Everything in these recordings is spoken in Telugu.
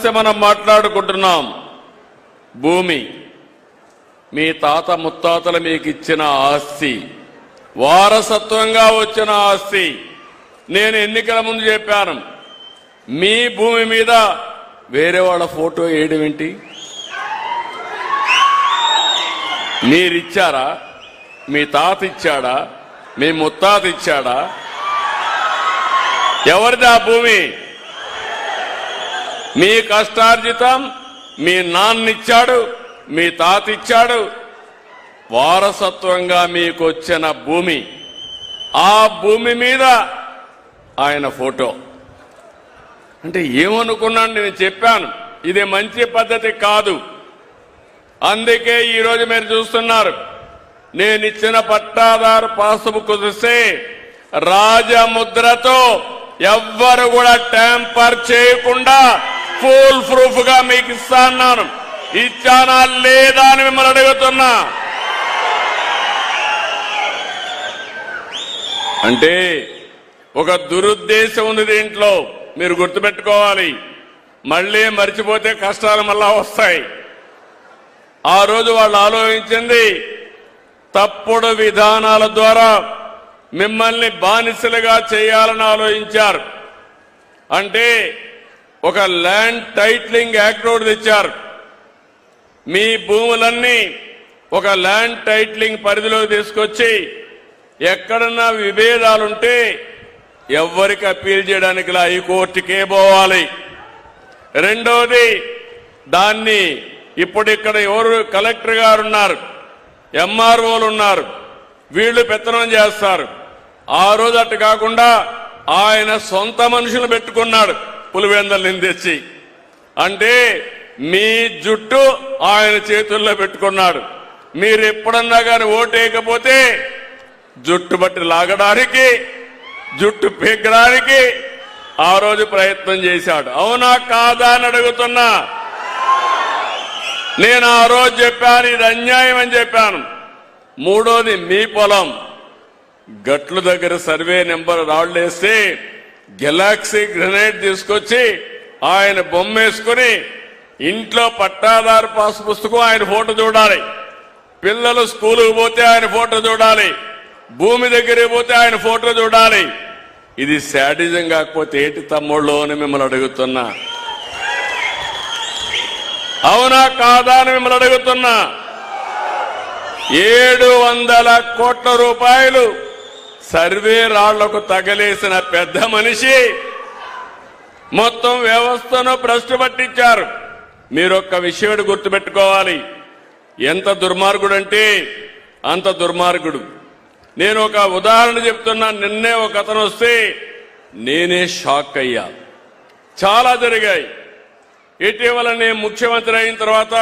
సమస్య మనం మాట్లాడుకుంటున్నాం. భూమి మీ తాత ముత్తాతలు మీకు ఇచ్చిన ఆస్తి, వారసత్వంగా వచ్చిన ఆస్తి. నేను ఎన్నికల ముందు చెప్పాను, మీ భూమి మీద వేరే వాళ్ళ ఫోటో వేయడం ఏంటి? మీరిచ్చారా? మీ తాత ఇచ్చాడా? మీ ముత్తాత ఇచ్చాడా? ఎవరిది ఆ భూమి? మీ కష్టార్జితం మీ నాన్నిచ్చాడు, మీ తాత ఇచ్చాడు. వారసత్వంగా మీకు వచ్చిన భూమి, ఆ భూమి మీద ఆయన ఫోటో. అంటే ఏమనుకున్నాను? నేను చెప్పాను, ఇది మంచి పద్ధతి కాదు. అందుకే ఈరోజు మీరు చూస్తున్నారు, నేను ఇచ్చిన పట్టాదారు పాస్బుక్ చూస్తే రాజముద్రతో ఎవ్వరు కూడా ట్యాంపర్ చేయకుండా ఫుల్ ప్రూఫ్ గా మీకు ఇస్తాను. ఇచ్చానా లేదా అని మిమ్మల్ని అడుగుతున్నా. అంటే ఒక దురుద్దేశం ఉంది దీంట్లో, మీరు గుర్తుపెట్టుకోవాలి. మళ్ళీ మర్చిపోతే కష్టాలు మళ్ళా వస్తాయి. ఆ రోజు వాళ్ళు ఆలోచించింది తప్పుడు విధానాల ద్వారా మిమ్మల్ని బానిసలుగా చేయాలని ఆలోచించారు. అంటే ఒక ల్యాండ్ టైటిలింగ్ యాక్ట్ ఒకటి తెచ్చారు. మీ భూములన్నీ ఒక ల్యాండ్ టైటిలింగ్ పరిధిలోకి తీసుకొచ్చి ఎక్కడన్నా విభేదాలుంటే ఎవ్వరికి అప్పీల్ చేయడానికి హైకోర్టుకే పోవాలి. రెండోది, దాన్ని ఇప్పుడు ఇక్కడ ఎవరు కలెక్టర్ గారు ఉన్నారు, ఎంఆర్ఓలు ఉన్నారు, వీళ్ళు పెత్తనం చేస్తారు. ఆ రోజు అటు కాకుండా ఆయన సొంత మనుషులు పెట్టుకున్నాడు పులివెందల్ని తెచ్చి. అంటే మీ జుట్టు ఆయన చేతుల్లో పెట్టుకున్నాడు. మీరు ఎప్పుడన్నా కానీ ఓటేయకపోతే జుట్టు బట్టి లాగడానికి, జుట్టు పీకడానికి ఆ రోజు ప్రయత్నం చేశాడు. అవునా కాదా అని అడుగుతున్నా. నేను ఆ రోజు చెప్పాను, ఇది అన్యాయం అని చెప్పాను. మూడోది, మీ పొలం గట్లు దగ్గర సర్వే నెంబర్ రాళ్లేస్తే గెలాక్సీ గ్రెనేడ్ తీసుకొచ్చి ఆయన బొమ్మేసుకుని ఇంట్లో పట్టాదారు పాస్ పుస్తకం ఆయన ఫోటో చూడాలి, పిల్లలు స్కూలుకు పోతే ఆయన ఫోటో చూడాలి, భూమి దగ్గరికి పోతే ఆయన ఫోటో చూడాలి. ఇది శాడిజం కాకపోతే ఏంటి తమ్ముళ్ళు అని మిమ్మల్ని అడుగుతున్నా. అవునా కాదా అని మిమ్మల్ని అడుగుతున్నా. 700 కోట్ల రూపాయలు సర్వే రాళ్లకు తగలేసిన పెద్ద మనిషి మొత్తం వ్యవస్థను భ్రష్టు పట్టించారు. మీరొక్క విషయం గుర్తుపెట్టుకోవాలి, ఎంత దుర్మార్గుడంటే అంత దుర్మార్గుడు. నేను ఒక ఉదాహరణ చెప్తున్నా. నిన్నే ఒక అతను వస్తే నేనే షాక్ అయ్యా. చాలా జరిగాయి. ఇటీవల నేను ముఖ్యమంత్రి అయిన తర్వాత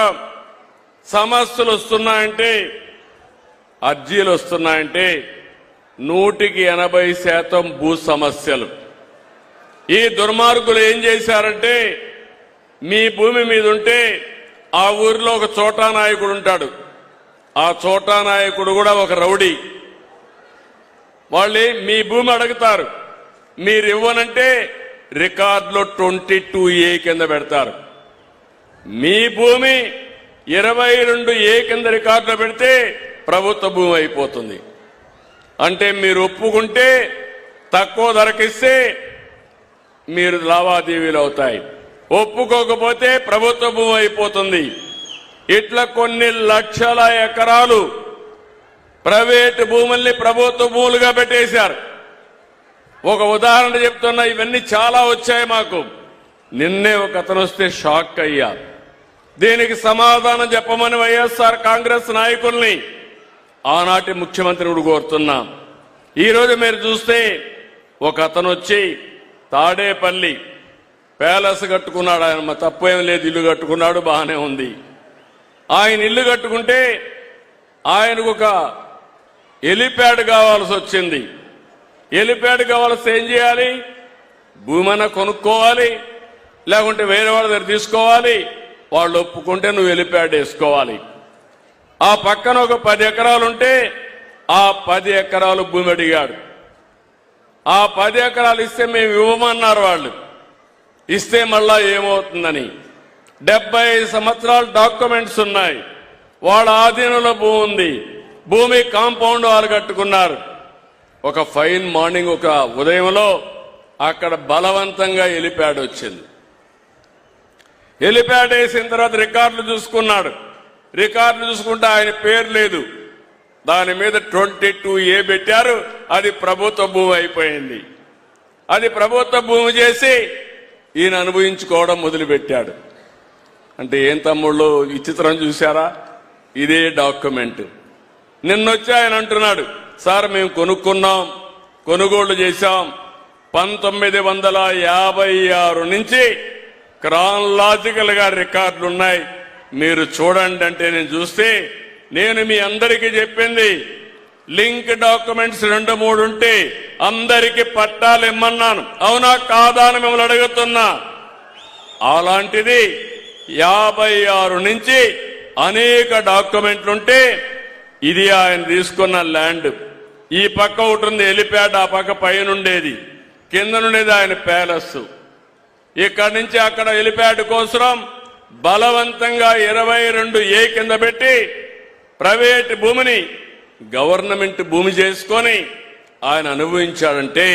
సమస్యలు వస్తున్నాయంటే, అర్జీలు వస్తున్నాయంటే 180% భూ సమస్యలు. ఈ దుర్మార్గులు ఏం చేశారంటే, మీ భూమి మీద ఉంటే ఆ ఊరిలో ఒక చోటా నాయకుడు ఉంటాడు. ఆ చోటా నాయకుడు కూడా ఒక రౌడీ. వాళ్ళు మీ భూమి అడుగుతారు, మీరు ఇవ్వనంటే రికార్డులో 22A కింద పెడతారు. మీ భూమి 22A కింద రికార్డులో పెడితే ప్రభుత్వ భూమి అయిపోతుంది. అంటే మీరు ఒప్పుకుంటే తక్కువ ధరకిస్తే మీరు లావాదేవీలు అవుతాయి, ఒప్పుకోకపోతే ప్రభుత్వ భూమి అయిపోతుంది. ఇట్లా కొన్ని లక్షల ఎకరాలు ప్రైవేటు భూముల్ని ప్రభుత్వ భూములుగా పెట్టేశారు. ఒక ఉదాహరణ చెప్తున్నా, ఇవన్నీ చాలా వచ్చాయి మాకు. నిన్నే ఒక అతను వస్తే షాక్ అయ్యా. దీనికి సమాధానం చెప్పమని వైఎస్ఆర్ కాంగ్రెస్ నాయకుల్ని, ఆనాటి ముఖ్యమంత్రిని కోరుతున్నాం. ఈరోజు మీరు చూస్తే ఒక అతను వచ్చి తాడేపల్లి ప్యాలెస్ కట్టుకున్నాడు. ఆయన తప్పేం లేదు, ఇల్లు కట్టుకున్నాడు, బాగానే ఉంది. ఆయన ఇల్లు కట్టుకుంటే ఆయనకు ఒక హెలిప్యాడ్ కావాల్సి వచ్చింది. హెలిప్యాడ్ కావాల్సి ఏం చేయాలి? భూమన కొనుక్కోవాలి, లేకుంటే వేరే వాళ్ళ దగ్గర తీసుకోవాలి. వాళ్ళు ఒప్పుకుంటే నువ్వు హెలిప్యాడ్ వేసుకోవాలి. ఆ పక్కన ఒక 10 ఎకరాలు ఉంటే ఆ 10 ఎకరాలు భూమి అడిగాడు. ఆ 10 ఎకరాలు ఇస్తే మేము ఇవ్వమన్నారు వాళ్ళు. ఇస్తే మళ్ళా ఏమవుతుందని 70 సంవత్సరాల డాక్యుమెంట్స్ ఉన్నాయి. వాళ్ళ ఆధీనంలో భూమి ఉంది. భూమి కాంపౌండ్ వాళ్ళు కట్టుకున్నారు. ఒక ఫైన్ మార్నింగ్ ఒక ఉదయంలో అక్కడ బలవంతంగా హెలిప్యాడ్ వచ్చింది. హెలిప్యాడ్ వేసిన తర్వాత రికార్డులు చూసుకున్నాడు. రికార్డులు చూసుకుంటే ఆయన పేరు లేదు. దాని మీద 22A పెట్టారు. అది ప్రభుత్వ భూమి అయిపోయింది. అది ప్రభుత్వ భూమి చేసి ఈయన అనుభవించుకోవడం మొదలుపెట్టాడు. అంటే ఏం తమ్ముళ్ళు విచిత్రం చూశారా? ఇదే డాక్యుమెంట్. నిన్నొచ్చి ఆయన అంటున్నాడు, సార్ మేము కొనుక్కున్నాం, కొనుగోళ్లు చేశాం, 1956 నుంచి క్రానలాజికల్ గా రికార్డులు ఉన్నాయి, మీరు చూడండి అంటే నేను చూస్తే నేను మీ అందరికీ చెప్పింది లింక్ డాక్యుమెంట్స్ 2-3 ఉంటే అందరికీ పట్టాలు ఇమ్మన్నాను. అవునా కాదా అని మిమ్మల్ని అడుగుతున్నా. అలాంటిది 56 నుంచి అనేక డాక్యుమెంట్లుంటే ఇది ఆయన తీసుకున్న ల్యాండ్. ఈ పక్క ఒకటి ఉంది హెలిప్యాడ్, ఆ పక్క పైన ఉండేది, కింద నుండేది ఆయన ప్యాలెస్. ఇక్కడి నుంచి అక్కడ హెలిప్యాడ్ కోసం బలవంతంగా 22A కింద పెట్టి ప్రైవేట్ భూమిని గవర్నమెంట్ భూమి చేసుకొని ఆయన అనుభవించాడంటే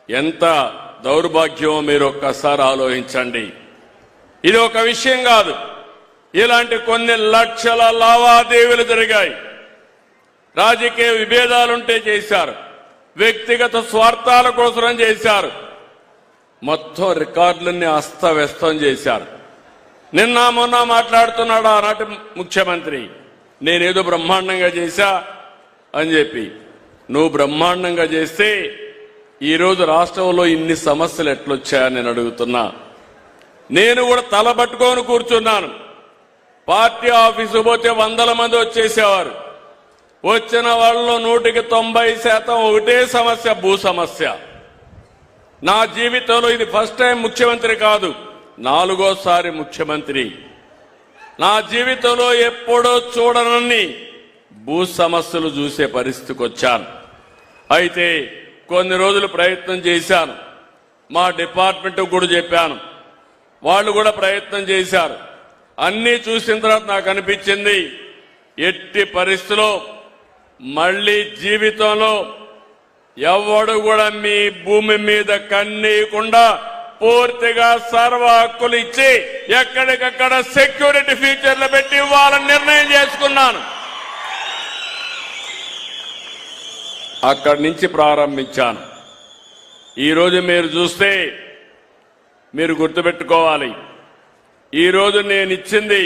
ఎంత దౌర్భాగ్యమో మీరు ఒక్కసారి ఆలోచించండి. ఇది ఒక విషయం కాదు, ఇలాంటి కొన్ని లక్షల లావాదేవీలు జరిగాయి. రాజకీయ విభేదాలుంటే చేశారు, వ్యక్తిగత స్వార్థాల కోసం చేశారు, మొత్తం రికార్డులన్నీ అస్తవ్యస్తం చేశారు. నిన్న మొన్న మాట్లాడుతున్నాడు ఆనాటి ముఖ్యమంత్రి, నేనేదో బ్రహ్మాండంగా చేశా అని చెప్పి. నువ్వు బ్రహ్మాండంగా చేస్తే ఈరోజు రాష్ట్రంలో ఇన్ని సమస్యలు ఎట్లొచ్చాయని నేను అడుగుతున్నా. నేను కూడా తల పట్టుకొని కూర్చున్నాను. పార్టీ ఆఫీసు పోతే 100 మంది వచ్చేసేవారు. వచ్చిన వాళ్ళలో 190% ఒకటే సమస్య, భూ సమస్య. నా జీవితంలో ఇది ఫస్ట్ టైం ముఖ్యమంత్రి కాదు, 4వ ముఖ్యమంత్రి. నా జీవితంలో ఎప్పుడో చూడనన్ని భూ సమస్యలు చూసే పరిస్థితికి వచ్చాను. అయితే కొన్ని రోజులు ప్రయత్నం చేశాను, మా డిపార్ట్మెంట్ కూడా చెప్పాను, వాళ్ళు కూడా ప్రయత్నం చేశారు. అన్నీ చూసిన తర్వాత నాకు అనిపించింది, ఎట్టి పరిస్థితిలో మళ్లీ జీవితంలో ఎవడు కూడా మీ భూమి మీద కన్నీయకుండా పూర్తిగా సర్వ హక్కులు ఇచ్చి ఎక్కడికక్కడ సెక్యూరిటీ ఫీచర్లు పెట్టి ఇవ్వాలని నిర్ణయం చేసుకున్నాను. అక్కడి నుంచి ప్రారంభించాను. ఈరోజు మీరు చూస్తే మీరు గుర్తుపెట్టుకోవాలి, ఈరోజు నేను ఇచ్చింది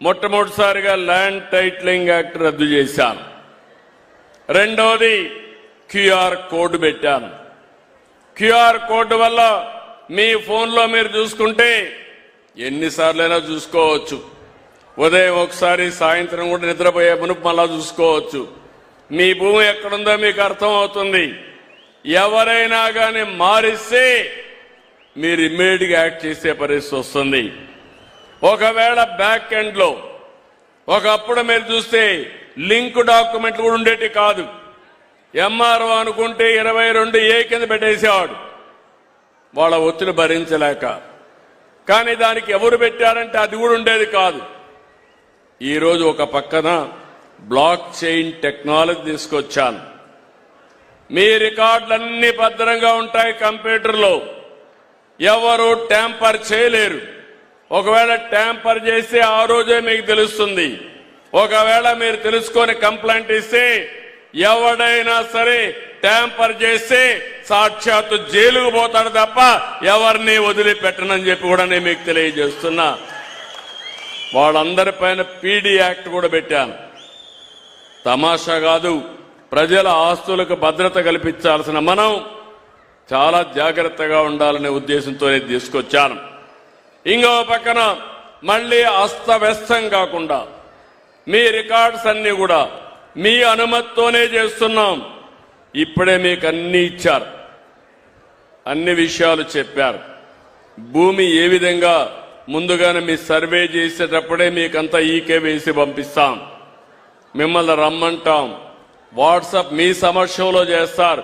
మొట్టమొదటిసారిగా ల్యాండ్ టైటిలింగ్ యాక్ట్ రద్దు చేశాను. రెండవది QR కోడ్ పెట్టాను. QR కోడ్ వల్ల మీ ఫోన్లో మీరు చూసుకుంటే ఎన్నిసార్లైనా చూసుకోవచ్చు. ఉదయం ఒకసారి, సాయంత్రం కూడా నిద్రపోయే మునుపు మళ్ళా చూసుకోవచ్చు. మీ భూమి ఎక్కడుందో మీకు అర్థం అవుతుంది. ఎవరైనా కానీ మారిస్తే మీరు ఇమ్మీడియట్గా యాక్ట్ చేసే పరిస్థితి వస్తుంది. ఒకవేళ బ్యాక్ ఎండ్ లో ఒకప్పుడు మీరు చూస్తే లింక్ డాక్యుమెంట్లు కూడా ఉండేటి కాదు. MRO అనుకుంటే 22A కింద పెట్టేసేవాడు వాళ్ళ ఒత్తిడి భరించలేక. కానీ దానికి ఎవరు పెట్టారంటే అది కూడా ఉండేది కాదు. ఈరోజు ఒక పక్కన బ్లాక్ చైన్ టెక్నాలజీ తీసుకొచ్చాను. మీ రికార్డులన్నీ భద్రంగా ఉంటాయి కంప్యూటర్లో, ఎవరు ట్యాంపర్ చేయలేరు. ఒకవేళ ట్యాంపర్ చేస్తే ఆ రోజే మీకు తెలుస్తుంది. ఒకవేళ మీరు తెలుసుకొని కంప్లైంట్ ఇస్తే ఎవడైనా సరే ట్యాంపర్ చేస్తే సాక్షాత్తు జైలుకు పోతాడు తప్ప ఎవరిని వదిలిపెట్టనని చెప్పి కూడా నేను మీకు తెలియజేస్తున్నా. వాళ్ళందరిపైన PD యాక్ట్ కూడా పెట్టాను. తమాషా కాదు, ప్రజల ఆస్తులకు భద్రత కల్పించాల్సిన మనం చాలా జాగ్రత్తగా ఉండాలనే ఉద్దేశంతోనే తీసుకొచ్చాను. ఇంకో పక్కన మళ్లీ అస్తవ్యస్తం కాకుండా మీ రికార్డ్స్ అన్ని కూడా మీ అనుమతితోనే చేస్తున్నాం. ఇప్పుడే మీకు అన్ని ఇచ్చారు, అన్ని విషయాలు చెప్పారు. భూమి ఏ విధంగా ముందుగానే మీ సర్వే చేసేటప్పుడే మీకంతా ఈకే వేసి పంపిస్తాం. మిమ్మల్ని రమ్మంటాం, వాట్సాప్ మీ సమక్షంలో చేస్తారు.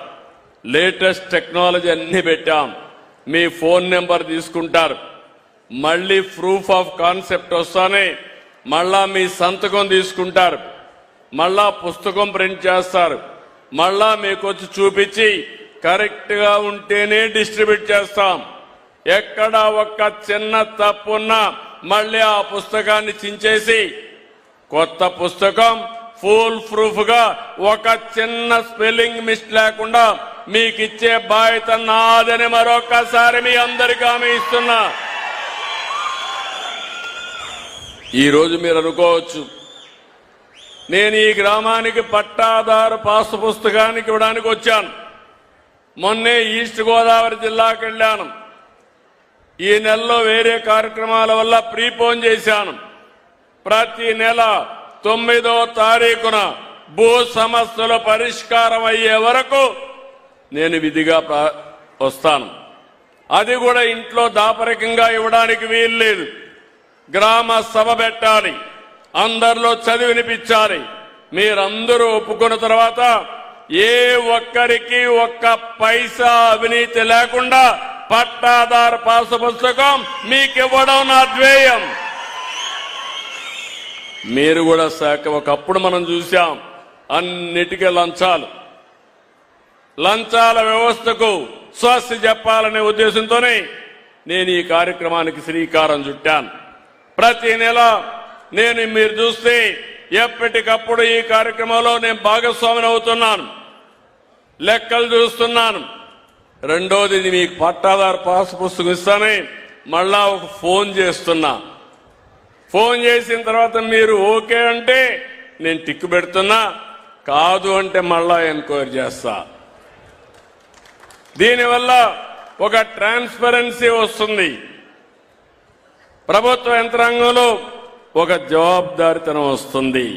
లేటెస్ట్ టెక్నాలజీ అన్ని పెట్టాం. మీ ఫోన్ నెంబర్ తీసుకుంటారు. మళ్ళీ ప్రూఫ్ ఆఫ్ కాన్సెప్ట్ వస్తానే మళ్ళా మీ సంతకం తీసుకుంటారు, మళ్ళా పుస్తకం ప్రింట్ చేస్తారు, మళ్ళా మీకు వచ్చి చూపించి కరెక్ట్ గా ఉంటేనే డిస్ట్రిబ్యూట్ చేస్తాం. ఎక్కడ ఒక్క చిన్న తప్పున్నా మళ్ళీ ఆ పుస్తకాన్ని చించేసి కొత్త పుస్తకం ఫుల్ ప్రూఫ్ గా ఒక చిన్న స్పెల్లింగ్ మిస్ లేకుండా మీకు ఇచ్చే బాధ్యత నాదని మరొకసారి మీ అందరికీ హామీ ఇస్తున్నా. ఈ రోజు మీరు అనుకోవచ్చు, నేను ఈ గ్రామానికి పట్టాదారు పాస్ పుస్తకానికి ఇవ్వడానికి వచ్చాను. మొన్నే ఈస్ట్ గోదావరి జిల్లాకు వెళ్ళాను. ఈ నెలలో వేరే కార్యక్రమాల వల్ల ప్రీపోన్ చేశాను. ప్రతి నెల 9వ తారీఖున భూ సమస్యల పరిష్కారం అయ్యే వరకు నేను విధిగా వస్తాను. అది కూడా ఇంట్లో దాపరికంగా ఇవ్వడానికి వీల్లేదు. గ్రామ సభ పెట్టాలి, అందరిలో చదివి వినిపించాలి. మీరందరూ ఒప్పుకున్న తర్వాత ఏ ఒక్కరికి ఒక్క పైసా అవినీతి లేకుండా పట్టాదారు పాస్ పుస్తకం మీకు ఇవ్వడం నా ధ్యేయం. మీరు కూడా ఒకప్పుడు మనం చూశాం అన్నిటికీ లంచాల వ్యవస్థకు స్వస్తి చెప్పాలనే ఉద్దేశంతోనే నేను ఈ కార్యక్రమానికి శ్రీకారం చుట్టాను. ప్రతి నెల నేను మీరు చూస్తే ఎప్పటికప్పుడు ఈ కార్యక్రమంలో నేను భాగస్వామిని అవుతున్నాను, లెక్కలు చూస్తున్నాను. రెండోది, మీకు పట్టాదారు పాస్ పుస్తకం ఇస్తానే మళ్ళా ఒక ఫోన్ చేస్తున్నా. ఫోన్ చేసిన తర్వాత మీరు ఓకే అంటే నేను టిక్కు పెడుతున్నా, కాదు అంటే మళ్ళా ఎంక్వైరీ చేస్తా. దీనివల్ల ఒక ట్రాన్స్పరెన్సీ వస్తుంది. ప్రభుత్వ యంత్రాంగంలో ఒక జవాబుదారీతనం వస్తుంది.